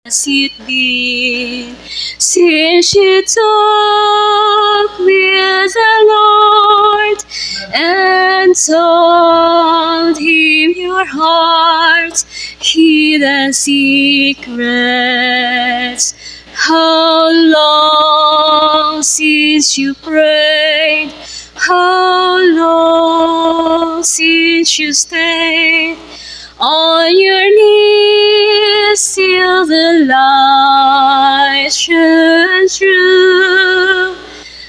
has it been since you talked with the Lord and told him your heart's hidden secrets? How long since you prayed? How long since you stayed on your knees till the light shines through?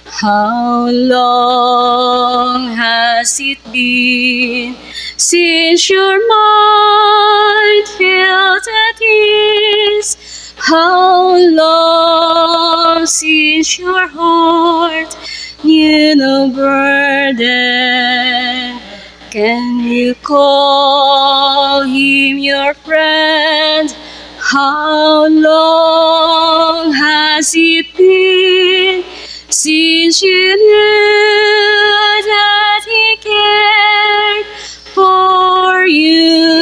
How long has it been since your mind felt at ease? How long since your heart knew no burden? Can you call him your friend? How long has it been since you knew that he cared for you?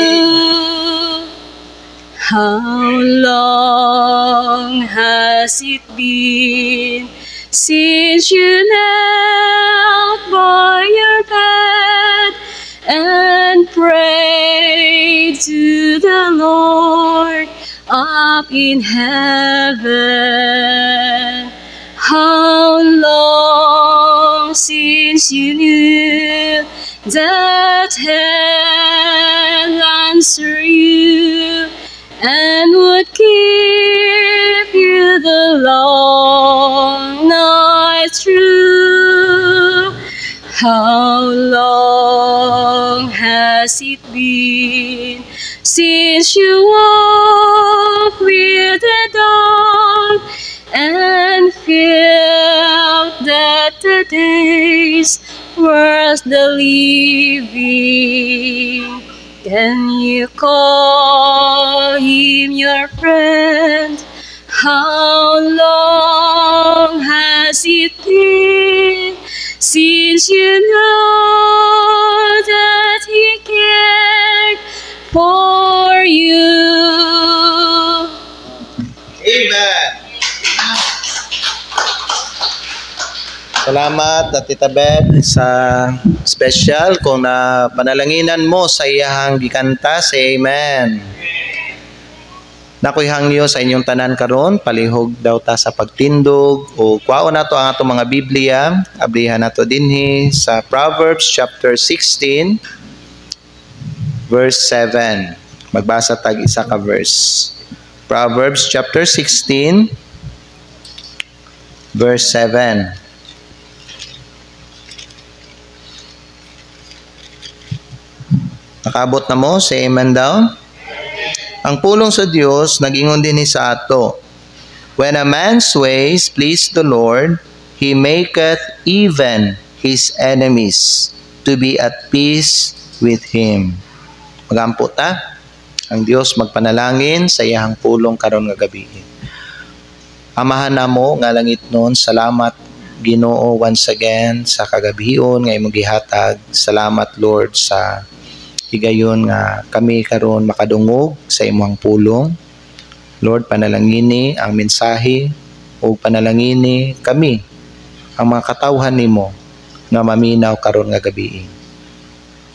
How long has it been since you knelt by your bed and prayed to the Lord up in heaven? How long since you knew that he'll answer you and would keep you the long night through? How long has it been since you walked with the dawn and felt that the days worth the living? Can you call him your friend? How long has it been since you know that he cared for you? Amen. Salamat at Tita Beth sa special kung na panalanginan mo sa iyahang gikanta. Say amen. Nakuyhang niyo sa inyong tanan karon, palihog daw ta sa pagtindog o kuwaon nato ang atong mga Biblia. Ablihan nato dinhi sa Proverbs chapter 16 verse 7. Magbasa tag isa ka verse. Proverbs chapter 16 verse 7. Nakabot na mo? Say amen daw. Ang pulong sa Dios nag-ingon din sa ato. When a man's ways please the Lord, he maketh even his enemies to be at peace with him. Magampo ta. Ang Dios magpanalangin sa iyang pulong karon nga gabi. Amahan namo nga langit nun, salamat Ginoo once again sa kagabion nga imong gihatag. Salamat Lord sa higayon nga kami karon makadungog sa imong pulong. Lord, panalangini ang mensahe o panalangini kami ang mga katawhan nimo nga maminaw karon nga gabi.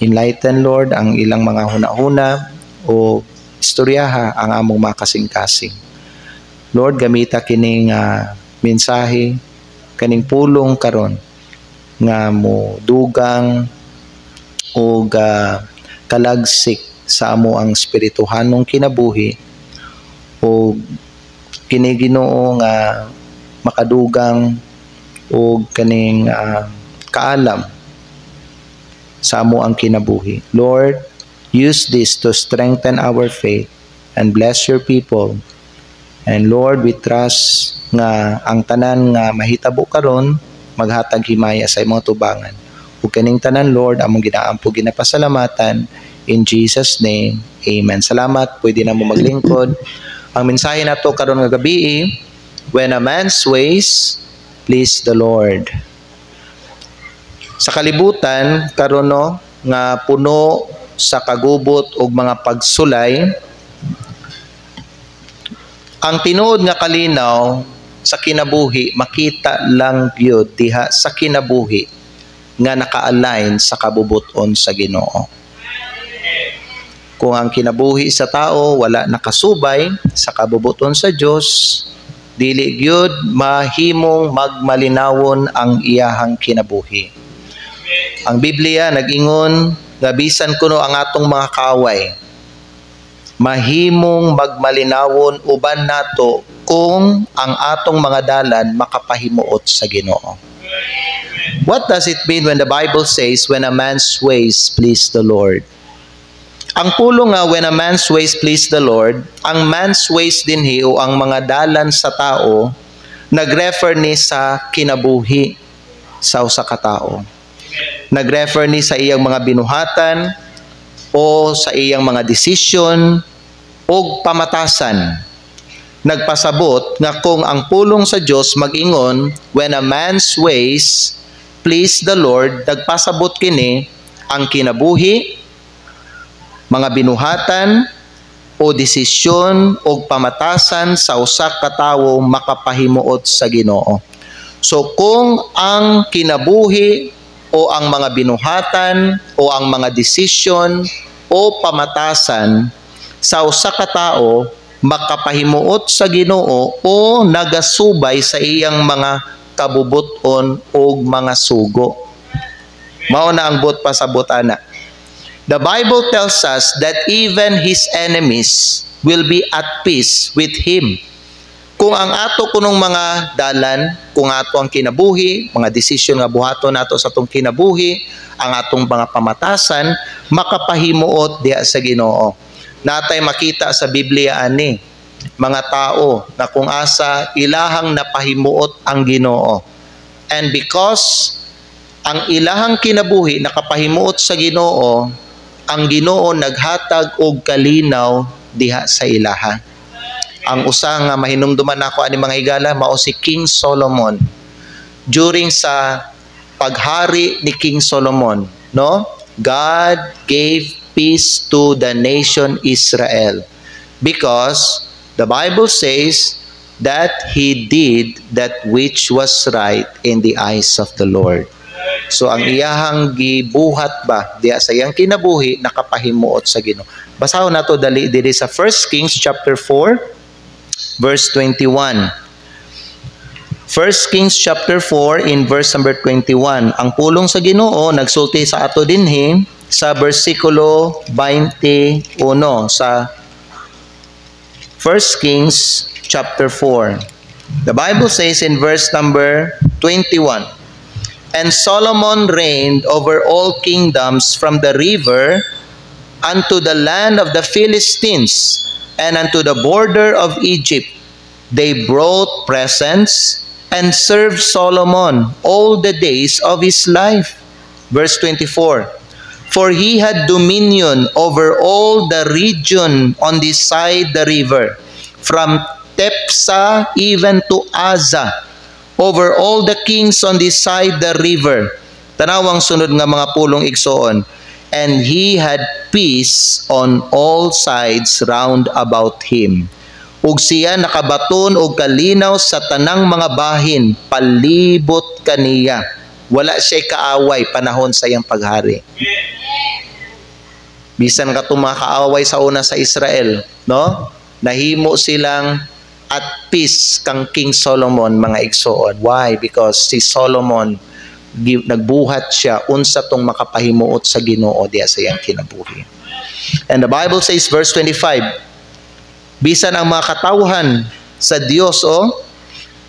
Enlighten Lord ang ilang mga hunahuna o istoryaha ang among makasing-kasing. Lord, gamita kining mensahe kaning pulong karon nga mo dugang o kalagsik sa amo ang espirituhanong kinabuhi o kini Ginoo nga makadugang o kaning kaalam sa amo ang kinabuhi. Lord, use this to strengthen our faith and bless your people. And Lord, we trust nga ang tanan nga mahitabo karon maghatag himaya sa imong tubangan. Ug kaning tanan Lord among ginaampo ginapasalamatan in Jesus name. Amen. Salamat. Pwede na mo maglingkod. Ang mensahe nato karon nga gabi, when a man's ways please the Lord. Sa kalibutan karon no nga puno sa kagubot ug mga pagsulay, Ang tinuod nga kalinaw sa kinabuhi makita lang gyud diha sa kinabuhi nga naka-align sa kabubuton sa Ginoo. Kung ang kinabuhi sa tao wala nakasubay sa kabubuton sa Dios, dili gyud mahimong magmalinawon ang iyahang kinabuhi. Ang Biblia nag-ingon nga bisan kuno ang atong mga kaaway, mahimong magmalinawon uban nato kung ang atong mga dalan makapahimuot sa Ginoo. What does it mean when the Bible says, when a man's ways please the Lord? Ang pulong nga, when a man's ways please the Lord, ang man's ways dinhi o ang mga dalan sa tao, nag-refer ni sa kinabuhi sa usa ka tao. Nag-refer ni sa iyang mga binuhatan o sa iyang mga desisyon o pamatasan. Nagpasabot nga kung ang pulong sa Dios mag-ingon, when a man's ways please the Lord, nagpasabot kini ang kinabuhi, mga binuhatan o desisyon o pamatasan sa usa ka tawo makapahimuot sa Ginoo. So kung ang kinabuhi o ang mga binuhatan o ang mga desisyon o pamatasan sa usa ka tawo makapahimuot sa Ginoo o nagasubay sa iyang mga kabubuton o mga sugo. Mao na ang but pasabot ana. The Bible tells us that even his enemies will be at peace with him. Kung ang ato kunong mga dalan, kung ato ang kinabuhi, mga desisyon nga buhaton nato sa atong kinabuhi, ang atong mga pamatasan, makapahimuot diha sa Ginoo. Natay makita sa Biblia ani, mga tao na kung asa ilahang napahimuot ang Ginoo. And because ang ilahang kinabuhi nakapahimuot sa Ginoo, ang Ginoo naghatag og kalinaw diha sa ilaha. Ang usa nga mahinumduman nako ani mga higala mao si King Solomon. During sa paghari ni King Solomon, no? God gave peace to the nation Israel because the Bible says that he did that which was right in the eyes of the Lord. So ang iyahang gibuhat ba diya sa iyang kinabuhi nakapahimuot sa Ginoo. Basahon nato dali diri sa 1 Kings chapter 4 verse 21. 1 Kings chapter 4 in verse number 21. Ang pulong sa Ginoo nagsulti sa ato dinhi sa bersikulo 21 sa 1 Kings chapter 4. The Bible says in verse number 21, and Solomon reigned over all kingdoms from the river unto the land of the Philistines and unto the border of Egypt. They brought presents and served Solomon all the days of his life. Verse 24, for he had dominion over all the region on this side the river, from Tepsa even to Aza, over all the kings on this side the river. Tanawang sunod nga mga pulong igsoon. And he had peace on all sides round about him. Ug siya nakabaton og kalinaw sa tanang mga bahin, palibot kaniya. Wala siya kaaway panahon sa iyang paghari. Bisan ka tumakaaway sa una sa Israel, no? Nahimo silang at peace kang King Solomon mga igsoon. Why? Because si Solomon nagbuhat siya unsa tong makapahimuot sa Ginoo diya sa iyang kinabuhi. And the Bible says verse 25, bisan ang mga katawhan sa Dios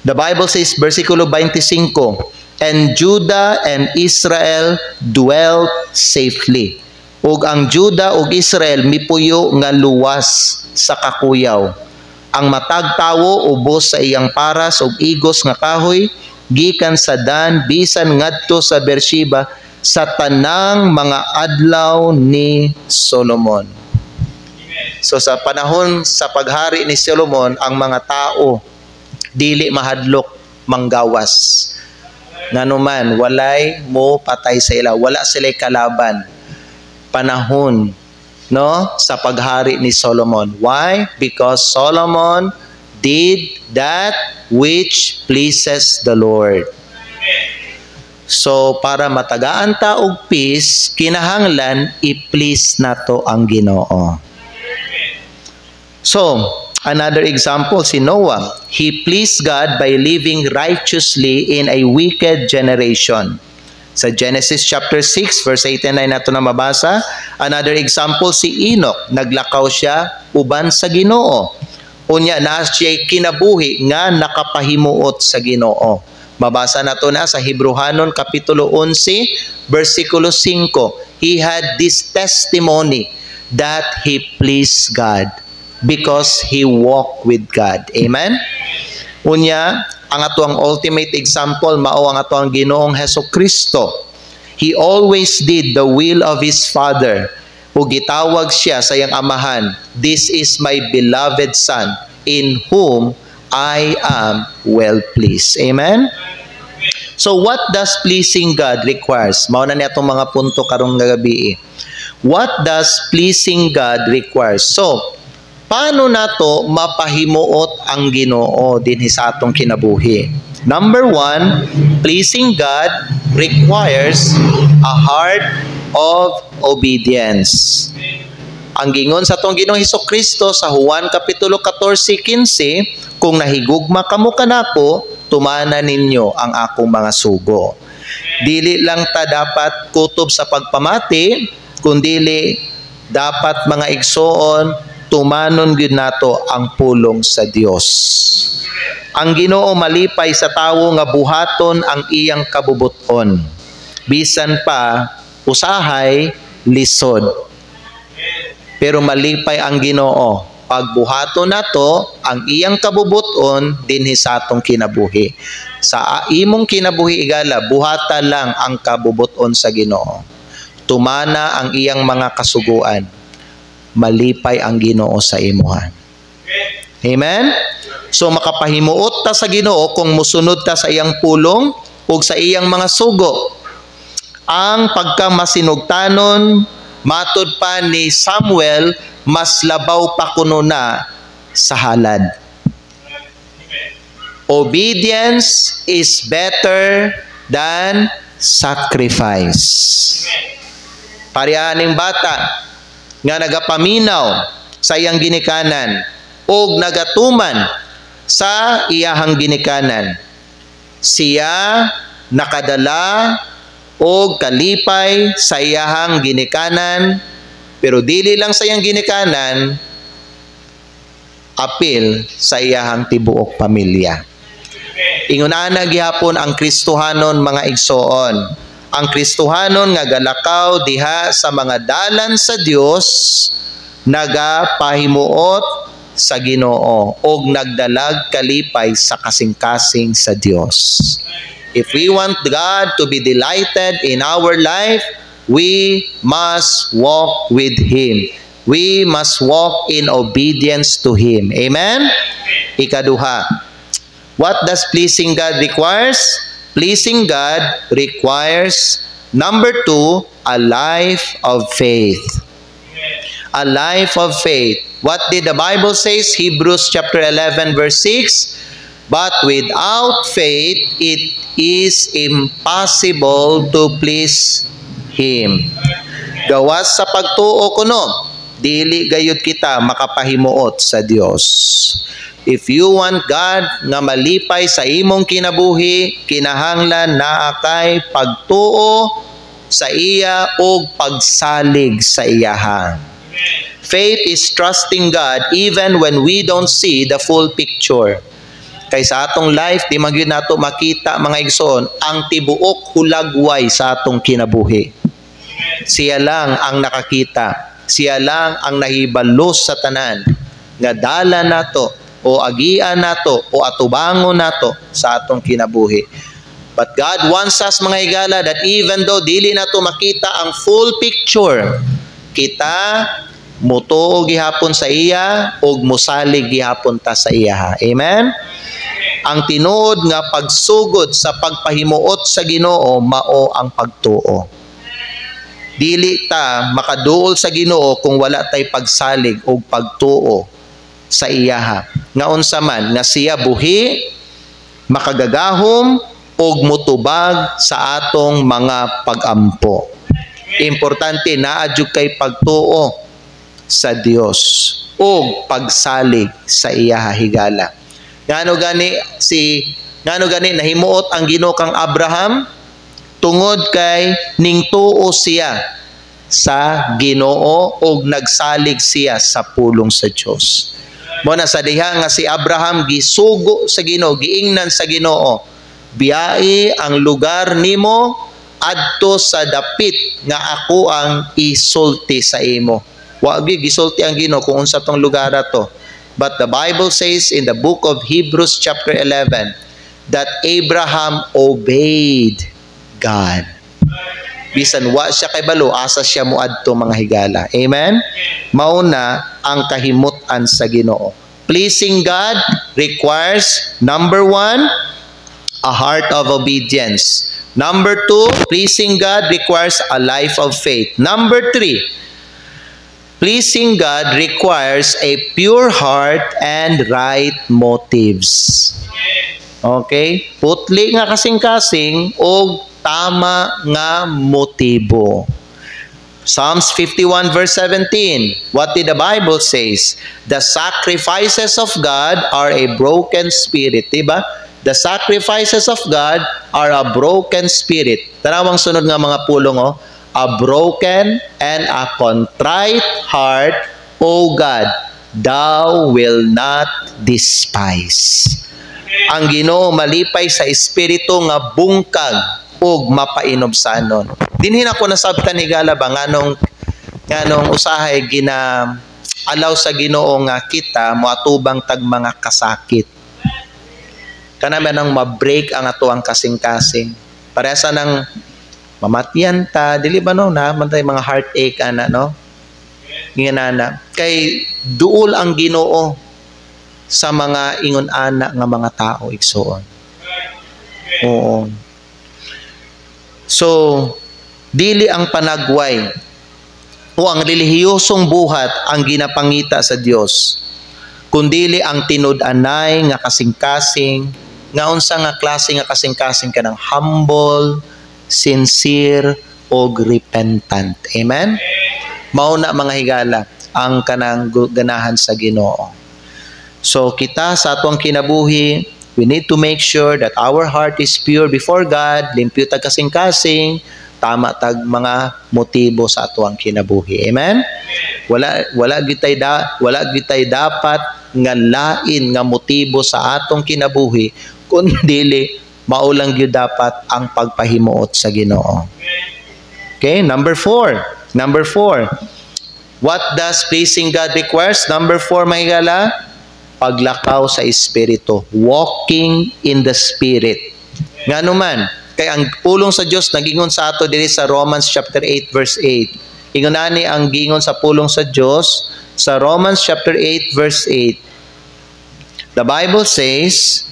the Bible says bersikulo 25, and Judah and Israel dwelt safely. Ug ang Judah ug Israel mipuyo nga luwas sa kakuyaw. Ang matag tawo ubos sa iyang paras ug igos nga kahoy gikan sa Dan bisan ngadto sa Beersheba sa tanang mga adlaw ni Solomon. So sa panahon sa paghari ni Solomon, ang mga tao dili mahadlok manggawas. Nganuman walay mo patay sa ila, wala sila kalaban. Panahon no sa paghari ni Solomon. Why? Because Solomon did that which pleases the Lord. So, para matagaan ta og peace, kinahanglan i-please nato ang Ginoo. So, another example, si Noah. He pleased God by living righteously in a wicked generation. Sa Genesis chapter 6, verse 8 and 9 nato na mabasa. Another example, si Enoch. Naglakaw siya uban sa Ginoo. Unya na siya kinabuhi nga nakapahimuot sa Ginoo. Mabasa nato na sa Hebrehanon kapitulo 11, versikulo 5. He had this testimony that he pleased God because he walked with God. Amen? Unya, ang atuang ultimate example mao ang atuang Ginoong Hesukristo. He always did the will of his Father. Ug gitawag siya sa iyang amahan, "This is my beloved Son, in whom I am well pleased." Amen? So what does pleasing God requires? Mao na ni atong mga punto karong gabi. What does pleasing God requires? So, paano nato mapahimuot ang Ginoo dinhi sa atong kinabuhi? Number 1, pleasing God requires a heart of obedience. Ang gingon sa atong Ginoong Hesukristo sa Juan kapitulo 14:15, kung nahigugma kamo kanako, tumana ninyo ang akong mga sugo. Dili lang ta dapat kutob sa pagpamati, kundili dapat mga igsoon, tumanon gyud nato ang pulong sa Dios. Ang Ginoo malipay sa tawo nga buhaton ang iyang kabubuton. Bisan pa usahay lisod. Pero malipay ang Ginoo pagbuhaton nato ang iyang kabubuton dinhi sa atong kinabuhi. Sa imong kinabuhi igala, buhata lang ang kabubuton sa Ginoo. Tumana ang iyang mga kasuguan. Malipay ang Ginoo sa imuhan. Amen? So makapahimuot ta sa Ginoo kung musunod ta sa iyang pulong ug sa iyang mga sugo. Ang pagkamasinugtanon, matud pa ni Samuel, mas labaw pa kuno na sa halad. Obedience is better than sacrifice. Parianing bata nga nagapaminaw sa iyang ginikanan o nagatuman sa iyahang ginikanan, siya nakadala o kalipay sa iyahang ginikanan, pero dili lang sa iyang ginikanan, apil sa iyahang tibuok pamilya. Ingunana gihapon ang Kristohanon mga igsoon. Ang Kristohanon nga galakaw diha sa mga dalan sa Dios, nagapahimuot sa Ginoo og nagdalag kalipay sa kasing-kasing sa Dios. If we want God to be delighted in our life, we must walk with Him. We must walk in obedience to Him. Amen? Ikaduha, what does pleasing God requires? Pleasing God requires, number 2, a life of faith. A life of faith. What did the Bible say? Hebrews chapter 11 verse 6, but without faith, it is impossible to please Him. Gawas sa pagtuo kuno, dili gayud kita makapahimuot sa Dios. If you want God nga malipay sa imong kinabuhi, kinahanglan naa kay pagtuo sa iya o pagsalig sa iyahan. Faith is trusting God even when we don't see the full picture. Kay sa atong life, di magyud nato makita mga igsoon ang tibuok hulagway sa atong kinabuhi. Siya lang ang nakakita. Siya lang ang nahibalos sa tanan nga dala nato o agian nato o atubangon nato sa atong kinabuhi. But God wants us mga higala that even though dili nato makita ang full picture, kita mutuo gihapon sa iya ug musalig gihapon ta sa iya. Amen? Ang tinuod nga pagsugod sa pagpahimuot sa Ginoo mao ang pagtuo. Dili ta makaduol sa Ginoo kung wala tay pagsalig o pagtuo sa iyaha. Nga unsa man nga siya buhi, makagagahom ug mutubag sa atong mga pag-ampo. Importante naa jud kay pagtuo sa Dios ug pagsalig sa iyaha higala. Ngano gani nahimuot ang Ginoo kang Abraham tungod kay ningtuo siya sa Ginoo ug nagsalig siya sa pulong sa Dios. Mo na sa diha nga si Abraham gisugo sa Ginoo, giingnan sa Ginoo, biyae ang lugar nimo adto sa dapit nga ako ang isulti sa imo. Wa gyud gisulti ang Ginoo kung unsa tong lugar ato. But the Bible says in the book of Hebrews chapter 11 that Abraham obeyed God. Bisan wa siya kay balo, asa siya moadto mga higala. Amen? Mauna ang kahimutan sa Ginoo. Pleasing God requires, number 1, a heart of obedience. Number 2, pleasing God requires a life of faith. Number 3, pleasing God requires a pure heart and right motives. Okay? Putli nga kasing-kasing o tama nga motibo. Psalms 51 verse 17. What did the Bible says? The sacrifices of God are a broken spirit. Diba? The sacrifices of God are a broken spirit. Tarawang sunod nga mga pulong, oh. A broken and a contrite heart, O God, thou will not despise. Ang Ginoo malipay sa espiritu nga bungkag ug mapainobsanon. Dinhin ako nasabtan ni Gala ba nganong usahay gina alaw sa Ginoo nga kita moatubang tag mga kasakit. Kanami nang ma-break ang atuang kasing-kasing. Parehas nang mamatian ta, dili ba no na mantay mga heartache ana no? Nginana kay duol ang Ginoo sa mga ingon ana nga mga tao igsoon. Oo. So dili ang panagway o ang relihiyosong buhat ang ginapangita sa Dios, kundili ang tinud-anay nga kasing-kasing, nga unsa nga klase nga kasing-kasing kanang humble, sincere, o repentant. Amen? Mao na mga higala ang kanang ganahan sa Ginoo. So kita sa atong kinabuhi, we need to make sure that our heart is pure before God, limpyo tag kasing-kasing, tama tag mga motibo sa atuang kinabuhi. Amen? Wala gitay dapat nga lain nga motibo sa atong kinabuhi kundi maulang gyud dapat ang pagpahimuot sa Ginoo. Okay, number 4. What does pleasing God requires? Number 4, mga higala, paglakaw sa espiritu, walking in the spirit. Ngano man, kay ang pulong sa Dios nagingon sa ato diri sa Romans chapter 8 verse 8. Ingon ani ang gingon sa pulong sa Dios sa Romans chapter 8 verse 8. The Bible says,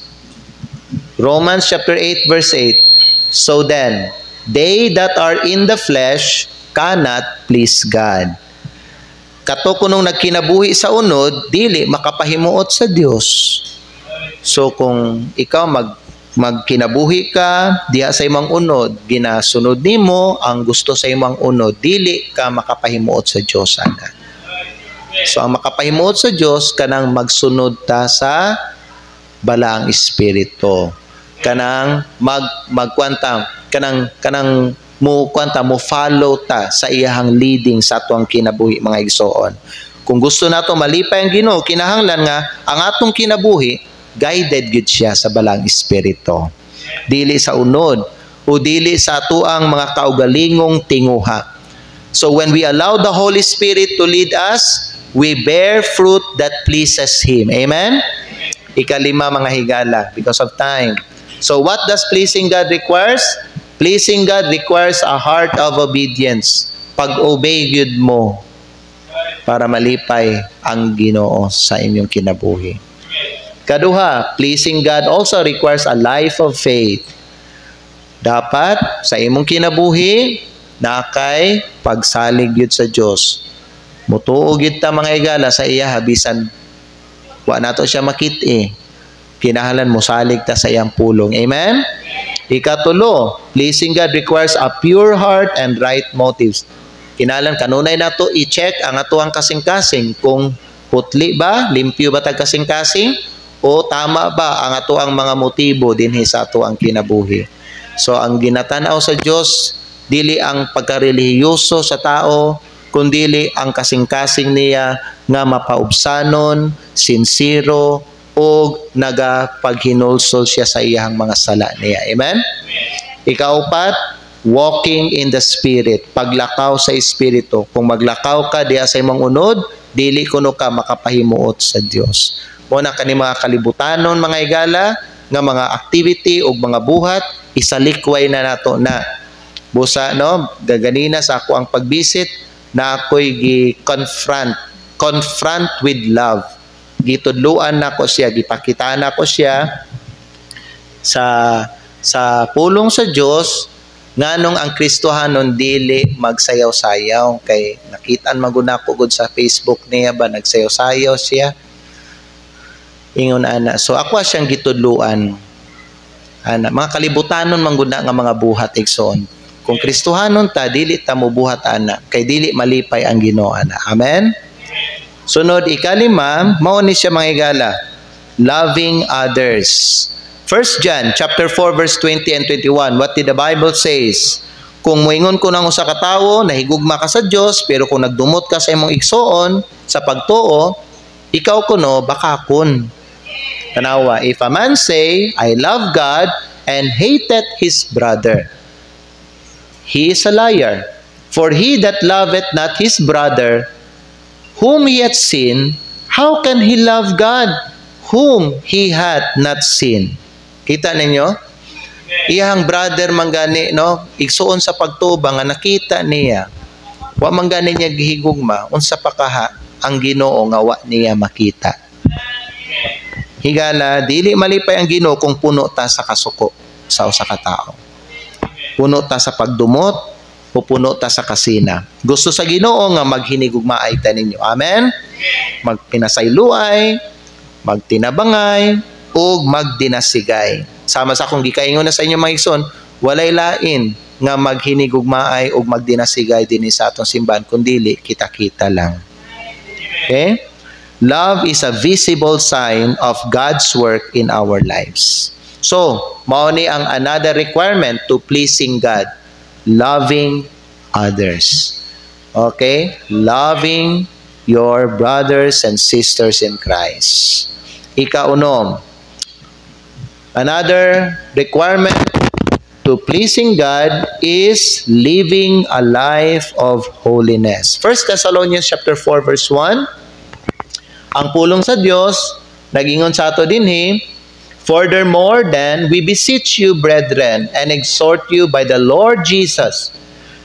Romans chapter 8 verse 8, so then, they that are in the flesh cannot please God. Kato kunong nagkinabuhi sa unod, dili makapahimuot sa Dios. So kung ikaw magkinabuhi ka diha sa imong unod, ginasunod nimo ang gusto sa imong unod, dili ka makapahimuot sa Dios ana. So ang makapahimuot sa Dios kanang magsunod ta sa balaang espiritu. Kanang mo follow ta sa iyahang leading sa atong kinabuhi mga igsoon. Kung gusto nato malipay ang Ginoo, kinahanglan nga ang atong kinabuhi guided gid siya sa balang espiritu. Dili sa unod o dili sa atuang mga kaugalingong tinguha. So when we allow the Holy Spirit to lead us, we bear fruit that pleases Him. Amen? Ikalima mga higala because of time. So what does pleasing God requires? Pleasing God requires a heart of obedience. Pag-obey gyud mo para malipay ang Ginoo sa inyong kinabuhi. Kaduha, pleasing God also requires a life of faith. Dapat sa imong kinabuhi nakay pagsalig gyud sa Dios. Mutuo gyud ta mga higala sa iya bisan Wa nato siya makit-i. Kinahanglan mo salig ta sa iyang pulong. Amen? Ikatulo, pleasing God requires a pure heart and right motives. Kinahanglan kanunay nato i-check ang atuang kasing-kasing kung putli ba, limpyo ba tag kasing-kasing, o tama ba ang atuang mga motibo dinhi sa atuang kinabuhi. So ang ginatanaw sa Dios dili ang pagkarelihiyoso sa tao, kundili ang kasing-kasing niya nga mapaubsanon, sincero, o nagapaghinulsol siya sa iyang mga sala niya. Amen? Ikaupat, walking in the Spirit. Paglakaw sa Espiritu. Kung maglakaw ka diya sa imong unod, dili kuno ka makapahimuot sa Dios. Muna kani mga kalibutanon, mga igala, nga mga activity o mga buhat, isalikway na nato na. Busa, no? Gaganina sa ako ang pagbisit, na ako'y confront with love. Gitudluan na ko siya, gipakita na ko siya sa pulong sa Dios nganong ang Kristohanon dili magsayaw-sayaw. Kay nakitaan maguna ko gud sa Facebook niya ba nagsayaw-sayaw siya. Ingon ana. So ako siyang gitudluan. Ana, mga kalibutanon mangguna nga mga buhat igsoon. Kung Kristohanon ta dili ta mobuhat ana kay dili malipay ang Ginoo ana. Amen. Sunod, ikalima, mao ni siya mga igala, loving others. 1 John chapter 4 verse 20 and 21, what did the Bible says? Kung moingon ko nang usa ka tawo, nahigugma ka sa Dios, pero kung nagdumot ka sa imong igsoon sa pagtuo, ikaw kuno bakakon. Tanawa, if a man say, I love God and hateth his brother, he is a liar. For he that loveth not his brother, whom he hath seen, how can he love God, whom he hath not seen? Kita ninyo? Iyang brother manggani, no? Igsuon sa pagtuba nga nakita niya. Wa manggani niya gihigugma, unsa pa kaha ang Ginoo nga wa niya makita. Higala, dili malipay ang Ginoo kung puno ta sa kasuko sa usa ka tawo. Puno ta sa pagdumot, pupuno ta sa kasina. Gusto sa Ginoo nga maghinigugmaay ta ninyo. Amen? Magpinasayluay, magtinabangay, o magdinasigay. Sama sa akong gikaingon na sa inyo mga igsoon, walay lain nga maghinigugmaay o magdinasigay din sa atong simbahan, kundili kita-kita lang. Okay? Love is a visible sign of God's work in our lives. So, mao ni ang another requirement to pleasing God. Loving others. Okay? Loving your brothers and sisters in Christ. Ikaunom, another requirement to pleasing God is living a life of holiness. 1 Thessalonians chapter 4 verse 1. Ang pulong sa Dios nagingon sa ato dinhi, furthermore, then, we beseech you, brethren, and exhort you by the Lord Jesus,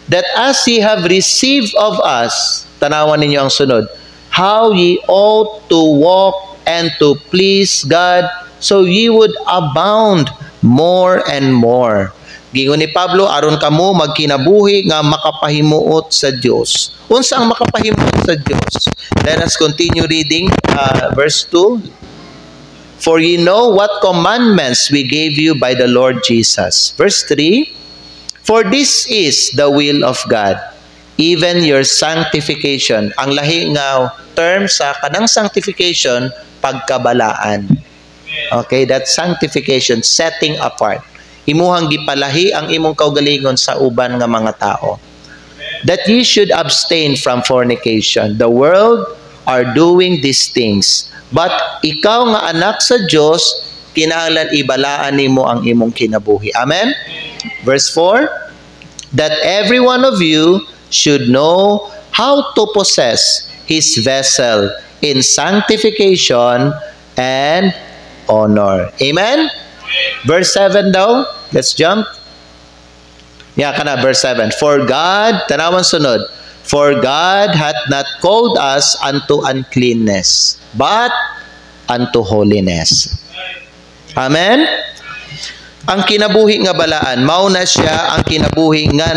that as ye have received of us, tanawan ninyo ang sunod, how ye ought to walk and to please God, so ye would abound more and more. Gingon ni Pablo, aron kamo magkinabuhi nga makapahimuot sa Dios. Unsa ang makapahimuot sa Dios? Let us continue reading verse 2. For ye know what commandments we gave you by the Lord Jesus. Verse 3, for this is the will of God, even your sanctification. Ang lahi nga term sa kanang sanctification, pagkabalaan. Okay, that sanctification, setting apart. Imuhang gipalahi ang imong kaugalingon sa uban nga mga tao. That ye should abstain from fornication. The world are doing these things. But ikaw nga anak sa Dios, kinahanglan ibalaan nimo ang imong kinabuhi. Amen? Verse 4, that every one of you should know how to possess his vessel in sanctification and honor. Amen? Verse 7 daw. Let's jump. Kana, verse 7. For God, tanawan sunod, for God hath not called us unto uncleanness, but unto holiness. Amen? Ang kinabuhi nga balaan, mao na siya ang kinabuhi nga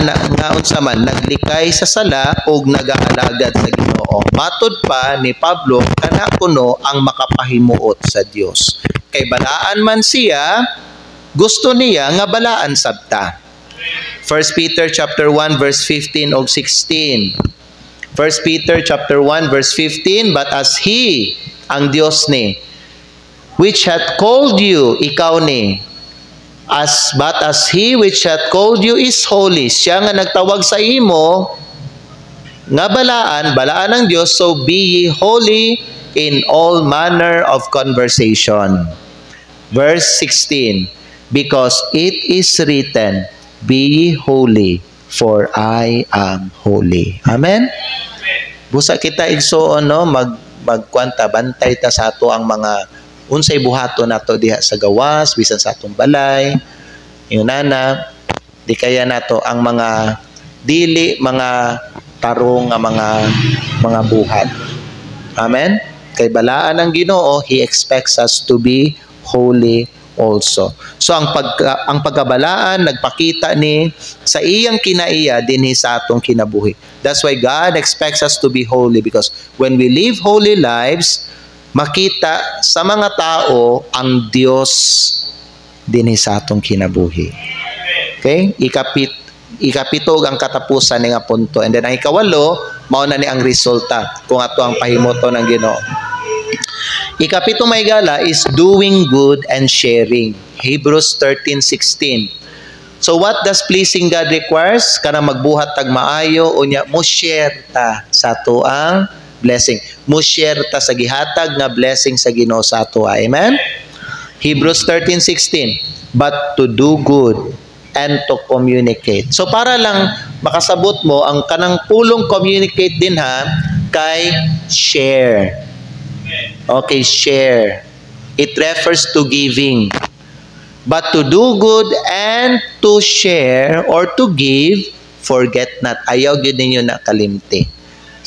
unsa man naglikay sa sala o nagaalagad sa Ginoo. Ginoo. Matud pa ni Pablo, kana kuno ang makapahimuot sa Dios. Kay balaan man siya, gusto niya nga balaan sabta. 1 Peter chapter 1 verse 15 og 16. 1 Peter chapter 1 verse 15, but as He, ang Dios ni, which hath called you, ikaw ni, but as He which hath called you is holy, siya nga nagtawag sa imo, nga balaan ng Dios, so be ye holy in all manner of conversation. Verse 16, because it is written, be ye holy, for I am holy. Amen? Busa kita igsoon, no? Magkwanta, bantay ta sa ato ang mga unsay buhato nato diha sa gawas, bisan sa atong balay. Yun na, di kaya nato ang mga dili, mga tarong nga mga buhat. Amen? Kay balaan ng Ginoo, He expects us to be holy also. So ang pagkabalaan nagpakita ni sa iyang kinaiya dinhi sa atong kinabuhi. That's why God expects us to be holy, because when we live holy lives, makita sa mga tao ang Dios dinhi sa atong kinabuhi. Okay? Ikapito ang katapusan ni nga punto. And then ang ikawalo, mao na ni ang resulta kung ato ang pahimoto ng Ginoo. Ikapito maygala is doing good and sharing. Hebrews 13:16. So what does pleasing God requires? Kana magbuhat tag maayo unya mo share ta sa ato ang blessing. Mo share ta sa gihatag nga blessing sa Ginoo sa ato. Amen? Hebrews 13:16. But to do good and to communicate. So para lang makasabot mo ang kanang pulong communicate din ha kay share. Okay, share. It refers to giving. But to do good and to share or to give, forget not. Ayaw gyud ninyo na kalimti.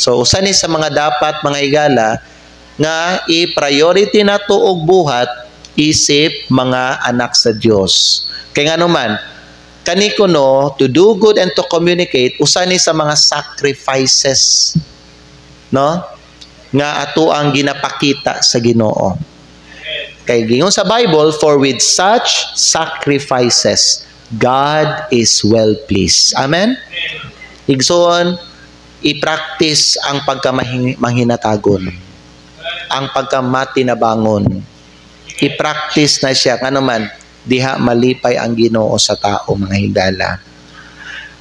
So usa ni sa mga dapat mga igala nga i-priority nato og buhat isip mga anak sa Dios. Kay ngano man kani kuno to do good and to communicate usa ni sa mga sacrifices, no? Nga ato ang ginapakita sa Ginoo. Kay gingon sa Bible, for with such sacrifices God is well pleased. Amen? Igsoon, i-practice ang pagkamanghinatagon, ang pagkamatinabangon. I-practice na siya, ano man, diha malipay ang Ginoo sa tao, mga higala.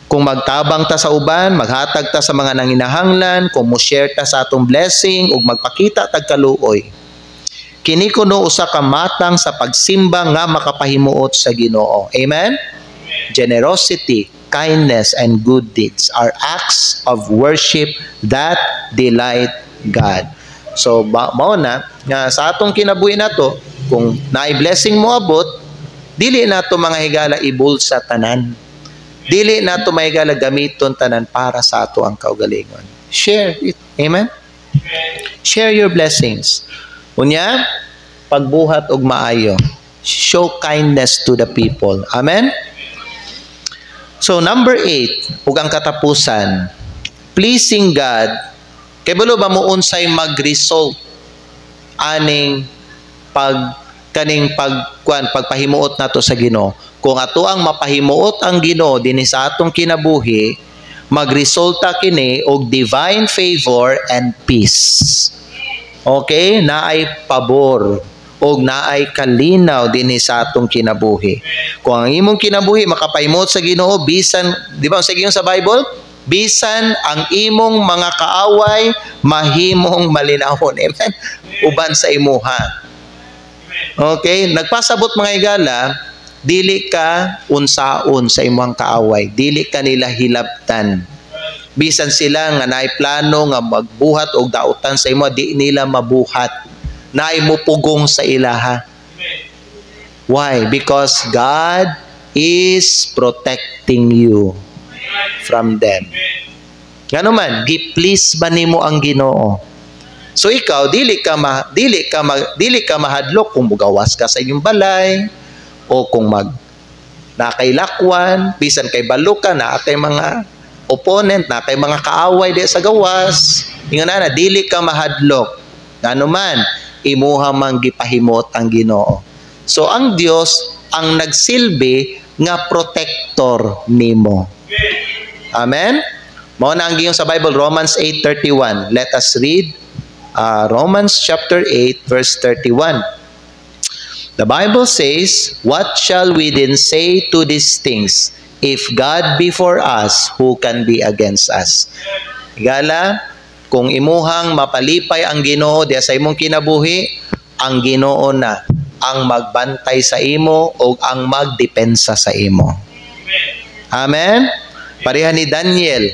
Kung magtabang ta sa uban, maghatag ta sa mga nanginahanglan, kung mo-share ta sa atong blessing, ug magpakita tag kaluoy. Kini kuno usa ka matang sa pagsimba nga makapahimuot sa Ginoo. Amen? Generosity, kindness, and good deeds are acts of worship that delight God. So, mao na, nga sa atong kinabuhi nato, kung naay blessing mo abot, dili nato mga higala ibulsa tanan. Dili nato mahigala gamiton tanan para sa ato ang kaugalingon. Share it. Amen? Share your blessings. Unya, pagbuhat og maayo. Show kindness to the people. Amen? So, number 8, ug ang katapusan, pleasing God, kay bulo ba mo unsay mag-result aning pagpahimuot nato sa Ginoo. Kung ato ang mapahimuot ang Ginoo dinhi sa atong kinabuhi, magresulta kini og divine favor and peace. Okay, naay pabor og naay kalinaw dinhi sa atong kinabuhi. Kung ang imong kinabuhi makapahimuot sa Ginoo, bisan, di ba sa gingon sa Bible? Bisan ang imong mga kaaway mahimong malinawon. Amen. Uban sa imuha. Okay, nagpasabot mga igala, dili ka unsaon sa imong kaaway, dili ka nila hilabtan. Bisan sila nga naay plano nga magbuhat og dautan sa imo, di nila mabuhat. Naay mo pugong sa ilaha. Why? Because God is protecting you from them. Ngano man, gi-please ba nimo ang Ginoo? So ikaw dili ka mahadlok kung mugawas ka sa inyong balay o kung nakay lakwan, bisan kay balo ka na atay mga opponent na, kay mga kaaway di sa gawas. Ingon na, dili ka mahadlok. Ngano man, imuha man gipahimot ang Ginoo. So ang Dios ang nagsilbi nga protector nimo. Amen? Mao na ang giyong sa Bible, Romans 8:31. Let us read Romans chapter 8 verse 31. The Bible says, "What shall we then say to these things? If God be for us, who can be against us?" Igala, kung imuhang mapalipay ang Ginoo diya sa imong kinabuhi, ang Ginoo na ang magbantay sa imo o ang magdepensa sa imo. Amen? Pareha ni Daniel.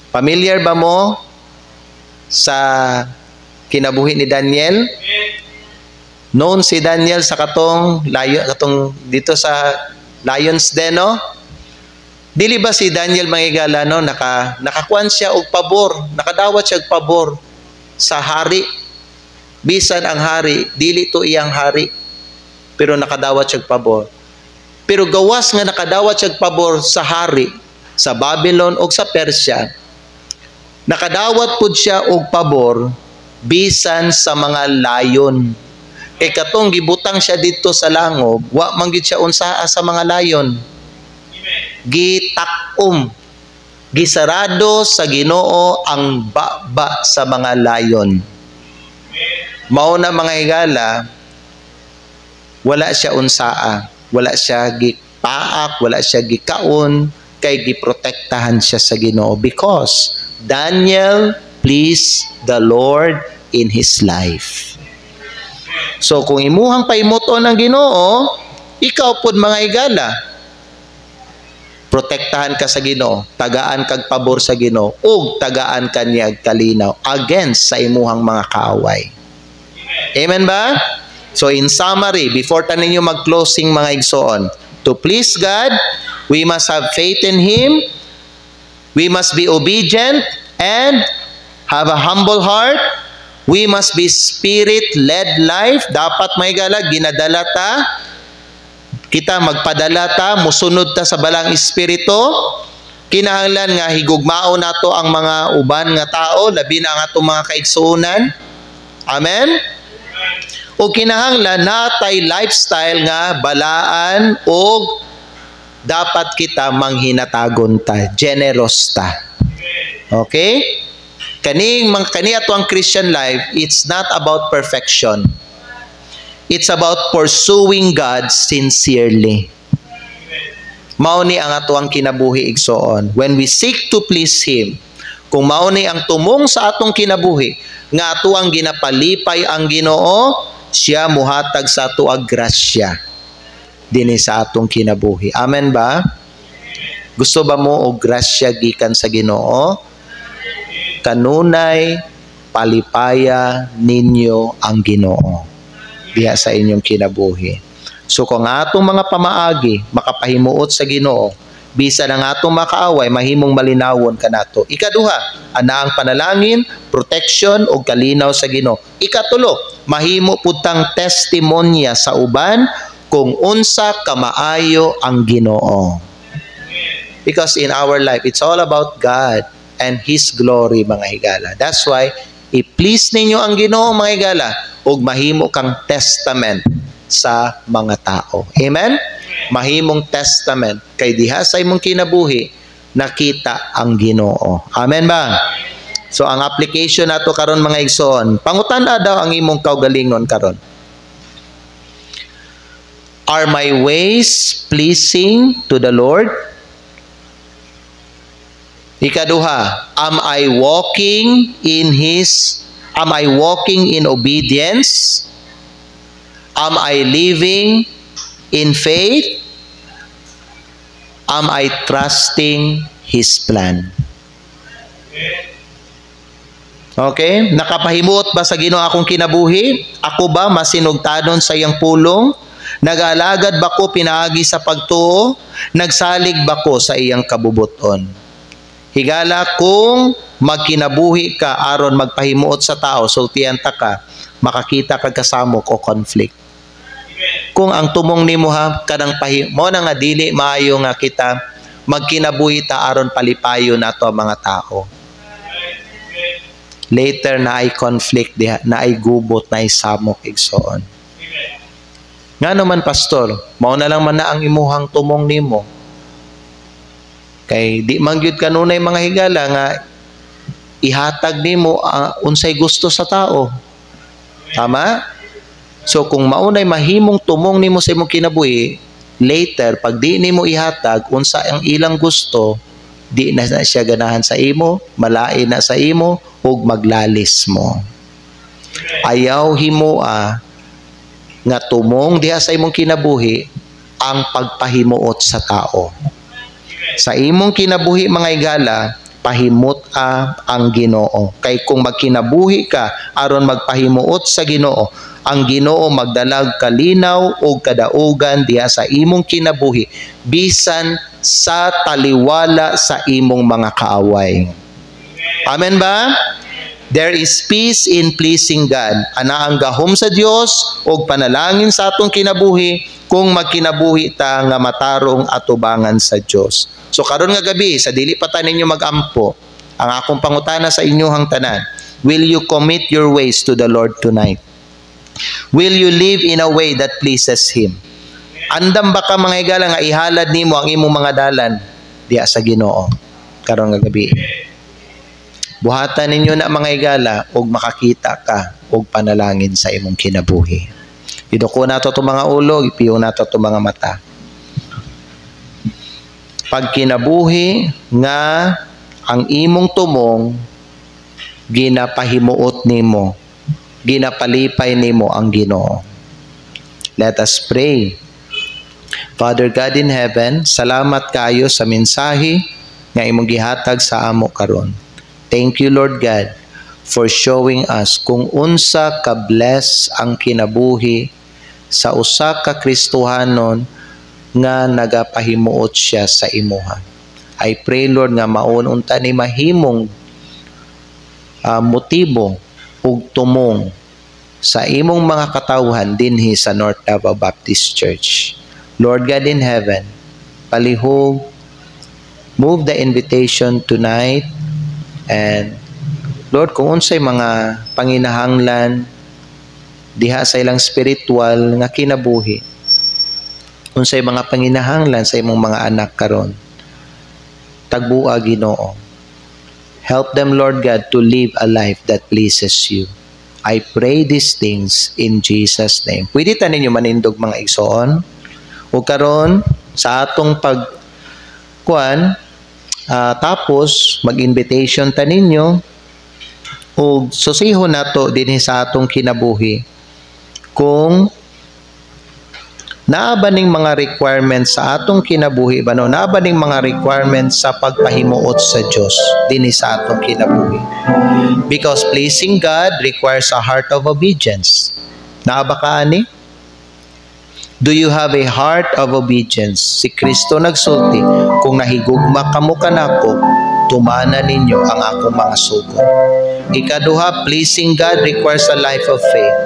Familiar ba mo sa kinabuhi ni Daniel? Known si Daniel sa katong dito sa Lions Den, no? Dili ba si Daniel mangigala, no? Nakakuan siya og pabor, nakadawat siya og pabor sa hari. Bisan ang hari, dili to iyang hari, pero nakadawat siya og pabor. Pero gawas nga nakadawat siya og pabor sa hari sa Babylon o sa Persia, nakadawat pud siya og pabor bisan sa mga layon. Kay katong gibutang siya dito sa langob, wa man gid siya unsaa sa mga layon. Gitakom, gisarado sa Ginoo ang baba sa mga layon. Mao na mga higala, wala siya unsaa, wala siya gipaak, wala siya gikaon, kay giprotektahan siya sa Ginoo because Daniel pleased the Lord in his life. So kung imuhang paimuton ang Ginoo, ikaw pud mga higala, protektahan ka sa Ginoo, tagaan kag pabor sa Ginoo, ug tagaan kaniya kalinaw against sa imuhang mga kaaway. Amen ba? So in summary, before ta ninyo mag-closing mga igsoon, to please God, we must have faith in Him, we must be obedient and have a humble heart, we must be spirit-led life. Dapat may gala, ginadala ta, kita magpadala ta, musunod ta sa balang espiritu. Kinahanglan nga higugmao nato ang mga uban nga tao, labi na ang atong mga kaigsuonan. Amen? O kinahanglan natay lifestyle nga balaan o dapat kita manghinatagon ta, generous ta. Okay? Kani ato ang Christian life, it's not about perfection. It's about pursuing God sincerely. Mao ni ang ato ang kinabuhi igsoon. When we seek to please Him, kung mao ni ang tumong sa atong kinabuhi, nga ato ang ginapalipay ang Ginoo, siya muhatag sa ato ang grasya dinhi sa atong kinabuhi. Amen ba? Gusto ba mo og grasya gikan sa Ginoo? Kanunay palipaya ninyo ang Ginoo diha sa inyong kinabuhi. So kung atong mga pamaagi makapahimuot sa Ginoo, bisan ang atong makaaway mahimong malinawon kanato. Ikaduha, ana ang panalangin, protection o kalinaw sa Ginoo. Ikatulo, mahimo putang testimonya sa uban kung unsa kamaayo ang Ginoo. Because in our life, it's all about God and His glory, mga higala. That's why, i-please ninyo ang Ginoo, mga higala, ug mahimo kang testament sa mga tao. Amen? Mahimong testament kay diha sa imong kinabuhi nakita ang Ginoo. Amen ba? So ang application nato karon mga igsoon, pangutan-a daw ang imong kaugalingon karon. Are my ways pleasing to the Lord? Ikaduha, am I walking in obedience? Am I living in faith? Am I trusting His plan? Okay? Nakapahimot ba sa Ginoo akong kinabuhi? Ako ba masinugtanon sa iyang pulong? Nag-alagad ba ko pinaagi sa pagtuo? Nagsalig ba ko sa iyang kabubuton? Higala kung magkinabuhi ka aron magpahimuot sa tao, sultihan ta ka, makakita ka kasamok o conflict. Kung ang tumong nimo ha kanang mo na nga dili maayo nga kita magkinabuhi ta aron palipayo nato ang mga tao. Later na ay conflict diha, na ay gubot, na ay samok igsoon. Nga naman pastor, mao na lang man na ang imuhang tumong nimo. Kay di man gyud kanunay mga higala nga ihatag nimo unsay gusto sa tao. Tama? So kung maunay mahimong tumong nimo sa imong kinabuhi, later pag di nimo ihatag unsa ang ilang gusto, di na siya ganahan sa imo, malain na sa imo ug maglalis mo. Ayaw himoa nga tumong diha sa imong kinabuhi ang pagpahimuot sa tao. Sa imong kinabuhi mga higala, pahimot ang Ginoo. Kay kung magkinabuhi ka aron magpahimuot sa Ginoo, ang Ginoo magdalag kalinaw o kadaugan diha sa imong kinabuhi bisan sa taliwala sa imong mga kaaway. Amen ba? There is peace in pleasing God. Ana ang gahom sa Dios o panalangin sa atong kinabuhi kung magkinabuhi ta nga matarong atubangan sa Dios. So karon nga gabi sa dili pa ta ninyo magampo, ang akong pangutana sa inyohang tanan, will you commit your ways to the Lord tonight? Will you live in a way that pleases Him? Andam ba ka mga higala nga ihalad nimo ang imong mga dalan diha sa Ginoo karon nga gabi? Buhatan ninyo na mga higala og makakita ka og panalangin sa imong kinabuhi. Iduko nato itong mga ulo, ipiyo nato itong mga mata. Pag kinabuhi nga ang imong tumong ginapahimuot nimo, ginapalipay nimo ang Ginoo. Let us pray. Father God in heaven, salamat kayo sa mensahe nga imong gihatag sa amo karon. Thank you Lord God for showing us kung unsa ka-bless ang kinabuhi sa usa ka Kristohanon nga nagapahimuot siya sa imuha. I pray Lord nga maun unta ni mahimong motibo ug tumong sa imong mga katawhan dinhi sa North Davao Baptist Church. Lord God in heaven, palihog, move the invitation tonight, and Lord, kung unsay mga panginahanglan diha sa ilang spiritual nga kinabuhi, unsay mga panginahanglan sa imong mga anak karon, tagbua Ginoo. Help them, Lord God, to live a life that pleases you. I pray these things in Jesus' name. Pwede ta ninyo manindog mga igsoon. O karon sa atong tapos mag-invitation ta ninyo o susihon nato dinhi sa atong kinabuhi kung naa ba ning mga requirements sa atong kinabuhi ba no, naa ba ning mga requirements sa pagpahimuot sa Dios dinhi sa atong kinabuhi, because pleasing God requires a heart of obedience. Naa ba ka ani? Do you have a heart of obedience? Si Kristo nagsulti, kung nahigugma kamo kanako, tumana ninyo ang akong mga sugod. Ikaduha, pleasing God requires a life of faith.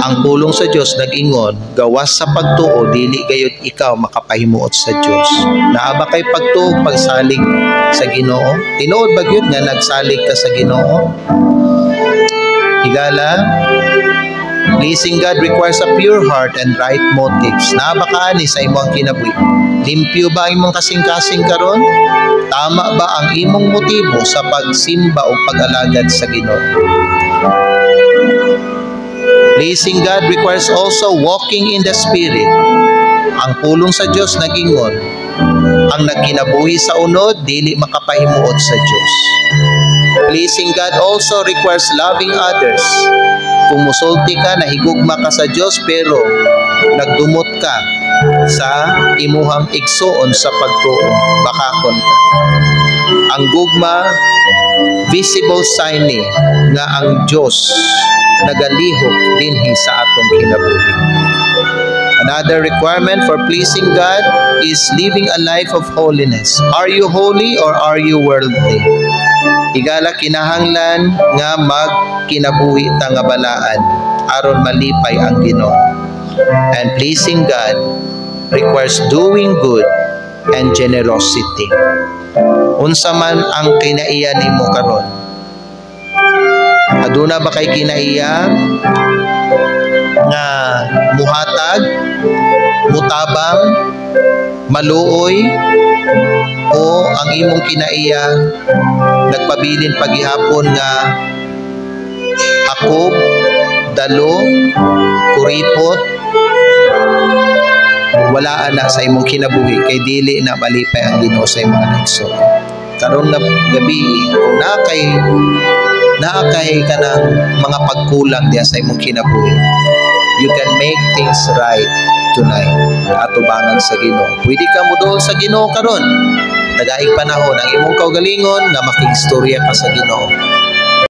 Ang pulong sa Dios nag-ingon, gawas sa pagtuo, dili gayud ikaw makapahimuot sa Dios. Naa ba kay pagtuo pagsalig sa Ginoo? Tinuod ba gyud nga nagsalig ka sa Ginoo? Higala, pleasing God requires a pure heart and right motives. Naa ba kaani sa imong kinabuhi? Limpyo ba ang imong kasing-kasing karon? Tama ba ang imong motibo sa pagsimba o pag-alagad sa Ginoo? Pleasing God requires also walking in the Spirit. Ang pulong sa Dios nag-ingon, ang nagkinabuhi sa unod, dili makapahimuot sa Dios. Pleasing God also requires loving others. Kung musulti ka, nahigugma ka sa Dios, pero nagdumot ka sa imuhang igsoon sa pagtuo, bakakon ka. Ang gugma, visible sign ni nga ang Dios nagalihok dinhi sa atong kinabuhi. Another requirement for pleasing God is living a life of holiness. Are you holy or are you worldly? Higala kinahanglan nga magkinabuhi ta nga balaan aron malipay ang Ginoo. And pleasing God requires doing good and generosity. Unsa man ang kinaiya nimo karon? Aduna ba kay kinaiya nga muhatag, mutabang, maluoy, o ang imong kinaiya nagpabilin paghihapon nga akob, dalo, kuripot, wala na sa imong kinabuhi kay dili na malipay ang Ginoo sa imong naigsoon. Karon nga gabi kung naakay kanang mga pagkulang diya sa imong kinabuhi, you can make things right tonight. Atubangan sa Ginoo. Pwede ka muduol sa Ginoo karon. Dagaig panahon ang imong kaugalingon nga makigstorya ka sa Ginoo.